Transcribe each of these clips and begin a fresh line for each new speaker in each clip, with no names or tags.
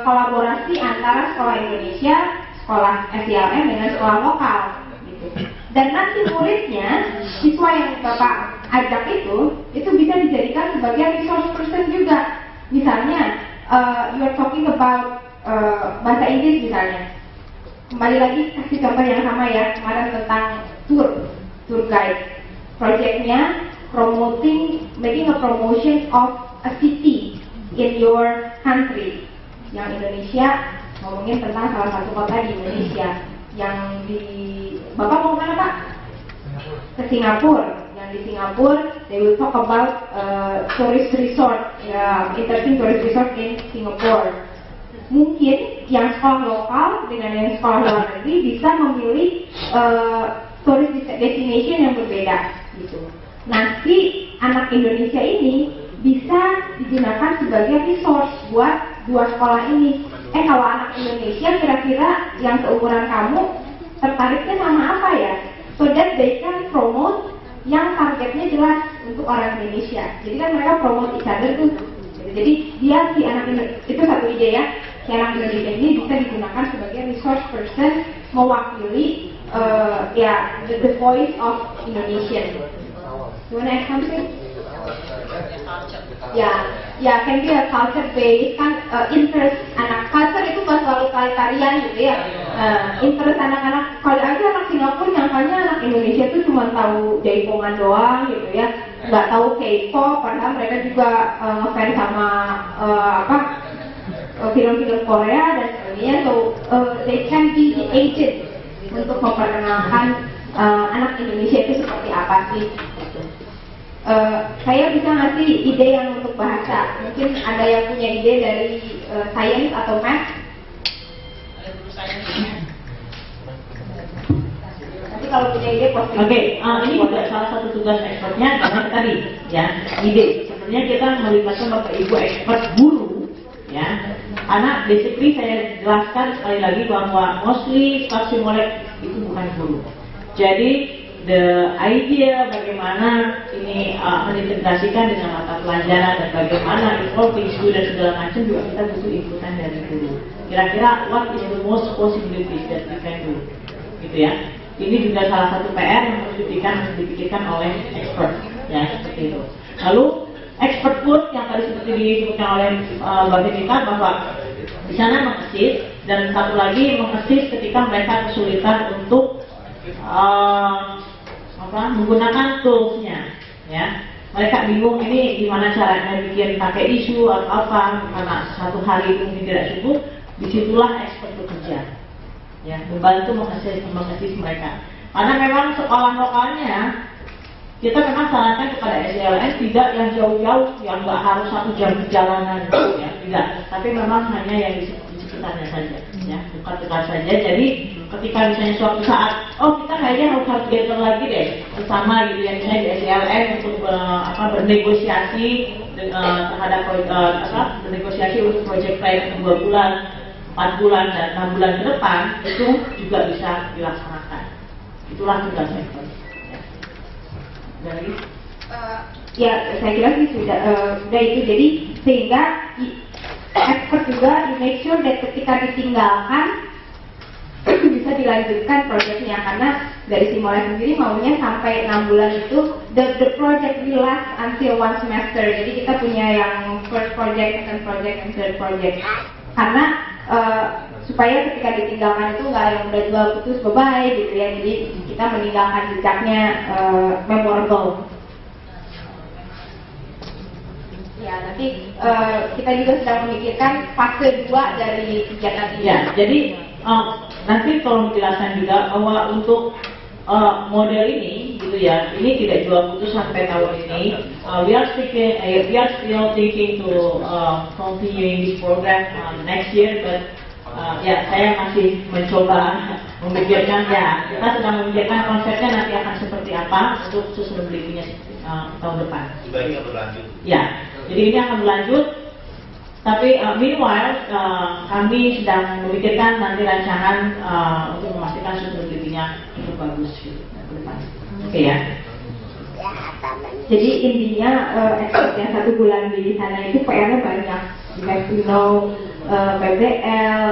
kolaborasi antara sekolah Indonesia, sekolah SILM dengan sekolah lokal gitu. Dan nanti muridnya, siswa yang Bapak ajak itu bisa dijadikan sebagai resource person juga. Misalnya you are talking about bahasa Inggris misalnya, kembali lagi kasih contoh yang sama ya, kemarin tentang tour guide projectnya, making a promotion of a city in your country. Yang Indonesia ngomongin tentang salah satu kota di Indonesia yang di Bapak mau kemana Pak? Ke Singapura. Yang di Singapura they will talk about tourist resort, interesting tourist resort in Singapore. Mungkin yang sekolah lokal dengan yang sekolah luar negeri bisa memilih tourist destination yang berbeda gitu. Nanti anak Indonesia ini bisa digunakan sebagai resource buat dua sekolah ini. Kalau anak Indonesia kira-kira yang seumuran kamu tertariknya sama apa ya? So that they can promote yang targetnya jelas untuk orang Indonesia. Jadi kan mereka promote each other tuh. Jadi dia si anak Indonesia, itu satu ide ya. Si anak Indonesia ini bisa digunakan sebagai resource person mewakili the voice of Indonesian. You wanna add something? Ya, can be a culture based kan, interest anak culture itu bukan selalu totalitarian gitu ya. Interest anak-anak, kalau aja anak Singapura nyangkanya anak Indonesia itu cuma tahu jaipongan doang gitu ya, nggak tahu K-pop, padahal mereka juga ngefans sama film-film Korea dan sebagainya. So they can be the agent untuk memperkenalkan anak Indonesia itu seperti apa sih. Saya bisa ngasih ide yang untuk bahasa. Mungkin ada yang punya ide dari science atau math? Nanti kalau punya ide posting.
Oke, ini juga salah satu tugas expertnya karena tadi ya, ide. Sebenarnya kita melibatkan Bapak Ibu expert guru ya. Karena basically saya jelaskan sekali lagi bahwa mostly staff simulek itu bukan guru. Jadi the idea bagaimana ini mengintegrasikan dengan mata pelajaran dan bagaimana involving student segala macam juga kita butuh inputan dari guru. Kira-kira what is the most possibilities that we can do, gitu ya. Ini juga salah satu PR yang harus dipikirkan oleh expert, ya seperti itu. Lalu expert pun yang tadi seperti disebutkan oleh Mbak Benita bahwa di sana mengassist dan satu lagi mengassist ketika mereka kesulitan untuk menggunakan toolsnya, ya. Mereka bingung ini gimana caranya bikin pakai isu atau apa karena satu hari itu mungkin tidak cukup. Disitulah expert bekerja, ya, membantu mengassist mereka. Karena memang sekolah lokalnya kita memang sarankan kepada SILM tidak yang jauh-jauh, yang nggak harus 1 jam perjalanan, ya, tidak. Tapi memang hanya yang di sekitarnya saja, ya, dekat-dekat saja. Jadi ketika misalnya suatu saat, kita kayaknya harus gather lagi deh bersama gitu ya, misalnya di SILM untuk bernegosiasi terhadap bernegosiasi untuk project plan 2 bulan, 4 bulan dan 6 bulan ke depan, itu juga bisa dilaksanakan. Itulah tugas saya. Dari
saya kira sih sudah itu. Jadi sehingga expert juga make sure that ketika ditinggalkan bisa dilanjutkan proyeknya, karena dari Simolek sendiri maunya sampai 6 bulan itu the project will last until 1 semester. Jadi kita punya yang first project, second project, and third project. Karena supaya ketika ditinggalkan itu nggak yang udah jual putus bye gitu ya. Jadi kita meninggalkan jejaknya memorable. Ya, nanti kita juga sedang memikirkan fase 2 dari kegiatan ini.
Ya, jadi nanti tolong dijelaskan juga bahwa untuk model ini, gitu ya, ini tidak jual putus sampai tahun ini. We are still thinking to continuing this program next year, but saya masih mencoba memikirkan, ya, kita sedang memikirkan konsepnya nanti akan seperti apa untuk sustainability-nya tahun depan.
Sebaiknya berlanjut.
Ya, jadi ini akan berlanjut. Tapi meanwhile kami sedang memikirkan nanti rancangan untuk memastikan sustainability-nya cukup bagus gitu ke depan. Oke ya.
Jadi intinya expert yang 1 bulan di sana itu PR-nya banyak. You have to know PBL,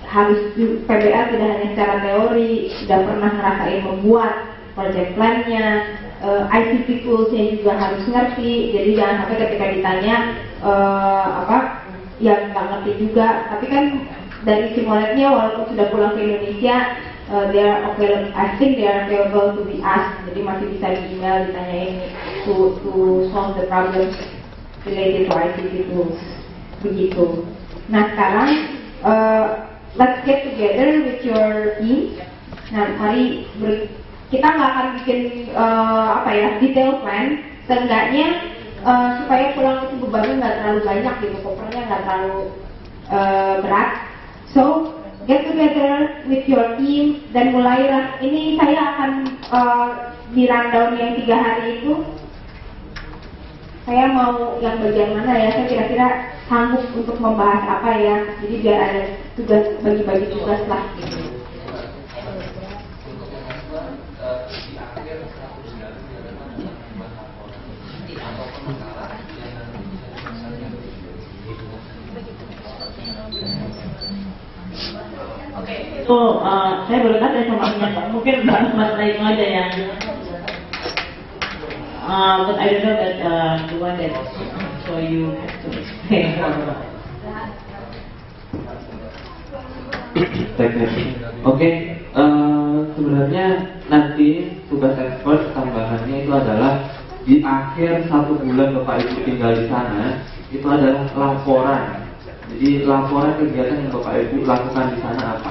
harus PBL tidak hanya secara teori, sudah pernah ngerasain membuat project plan-nya, ICT tools-nya juga harus ngerti. Jadi jangan sampai ketika ditanya yang nggak ngerti juga, tapi kan dari Simonet-nya walaupun sudah pulang ke Indonesia, they are available, I think they are available to be asked. Jadi masih bisa di email ditanyain to solve the problems related to ICT tools. Begitu. Nah sekarang let's get together with your team. Nah mari kita nggak akan bikin detail plan, seenggaknya supaya pulang itu bebannya nggak terlalu banyak gitu, kopernya nggak terlalu berat. So get together with your team dan mulailah. Ini saya akan di rundown yang 3 hari itu. Saya mau yang bagian mana ya? Saya kira-kira sanggup untuk membahas apa ya? Jadi biar ada tugas, bagi-bagi tugas lah. Gitu.
Itu saya baru lihat ya sama mungkin Mas Raino aja yang but I don't know that the one that so you have to explain more.
Oke, sebenarnya nanti tugas expert tambahannya itu adalah di akhir 1 bulan Bapak Ibu tinggal di sana, itu adalah laporan. Jadi laporan kegiatan yang Bapak Ibu lakukan di sana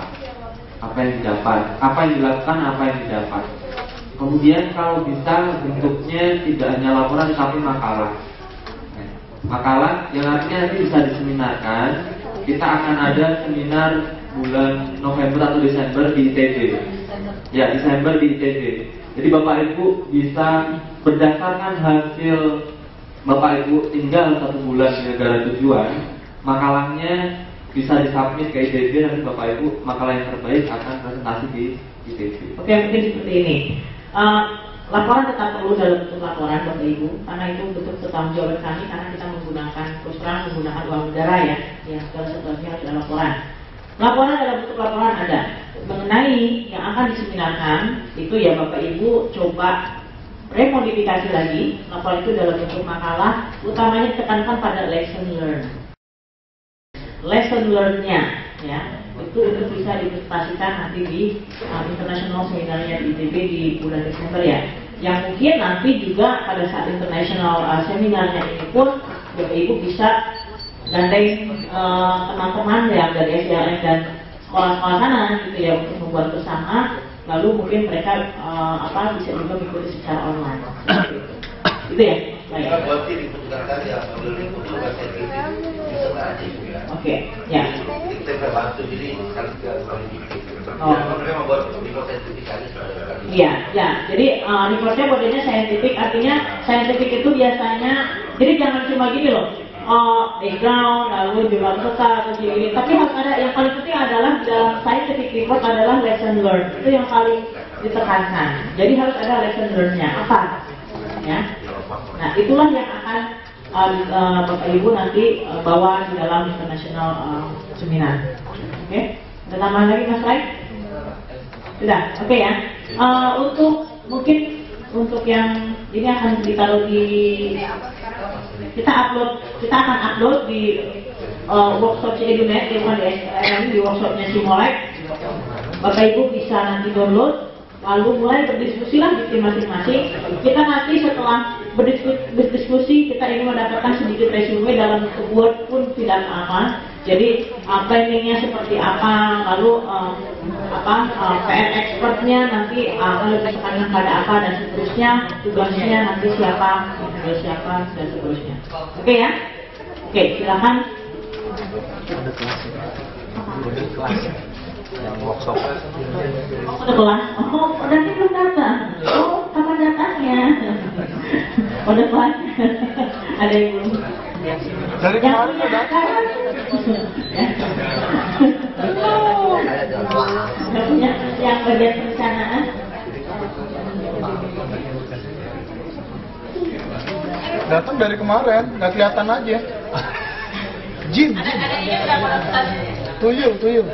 apa yang didapat, apa yang dilakukan, apa yang didapat. Kemudian kalau bisa bentuknya tidak hanya laporan tapi makalah. Makalah yang artinya nanti bisa diseminarkan. Kita akan ada seminar bulan November atau Desember di ITB. Ya, Desember di ITB. Jadi Bapak Ibu bisa berdasarkan hasil Bapak Ibu tinggal 1 bulan di negara tujuan, makalahnya bisa disubmit ke ITB dan Bapak Ibu makalah yang terbaik akan presentasi di ITB.
Oke, mungkin seperti ini. Laporan tetap perlu dalam bentuk laporan Bapak Ibu, karena itu bentuk pertanggungjawaban kami, karena kita menggunakan uang negara ya, yang segala sesuatunya harus ada laporan. Laporan dalam bentuk laporan ada mengenai yang akan diseminarkan itu ya Bapak Ibu coba remodifikasi lagi laporan itu dalam bentuk makalah, utamanya ditekankan pada lesson learn-nya ya, itu untuk bisa dipresentasikan nanti di international seminarnya di ITB di bulan Desember ya. Yang mungkin nanti juga pada saat international seminarnya ini pun Bapak Ibu bisa gandeng teman-teman yang dari SDLM dan sekolah-sekolah sana gitu ya untuk membuat bersama, lalu mungkin mereka bisa juga mengikuti secara online. Gitu ya. Baik. Oke, ya. Iya, ya. Jadi reportnya modelnya saintifik, artinya saintifik itu biasanya, jadi jangan cuma gini loh. Background, lalu jumlah peserta atau gini. Tapi harus ada yang paling penting adalah dalam scientific report adalah lesson learned. Itu yang paling ditekankan. Jadi harus ada lesson learn-nya. Apa? Ya. Nah, itulah yang akan Bapak Ibu nanti bawa di dalam international seminar. Oke? Ada tambahan lagi Mas Rai? Sudah, oke ya. Untuk yang ini akan ditaruh di kita akan upload di workshop Edunet di workshopnya Simolek. Bapak Ibu bisa nanti download, lalu mulai berdiskusi lah di tim masing-masing. Kita nanti setelah berdiskusi kita ingin mendapatkan sedikit resume dalam bentuk Word pun tidak apa. Jadi planningnya seperti apa, lalu PR expertnya nanti akan lebih tekankan pada apa dan seterusnya, tugasnya nanti siapa dan seterusnya. Oke ya? Oke, silakan.
Yang workshop
Udah kelas? Oh, nanti belum datang. Oh, kapan datangnya? Udah kelas? Ada yang belum?
dari kemarin udah datang.
punya yang bagian perencanaan.
Datang dari kemarin, nggak kelihatan aja. Jim. Tuyul.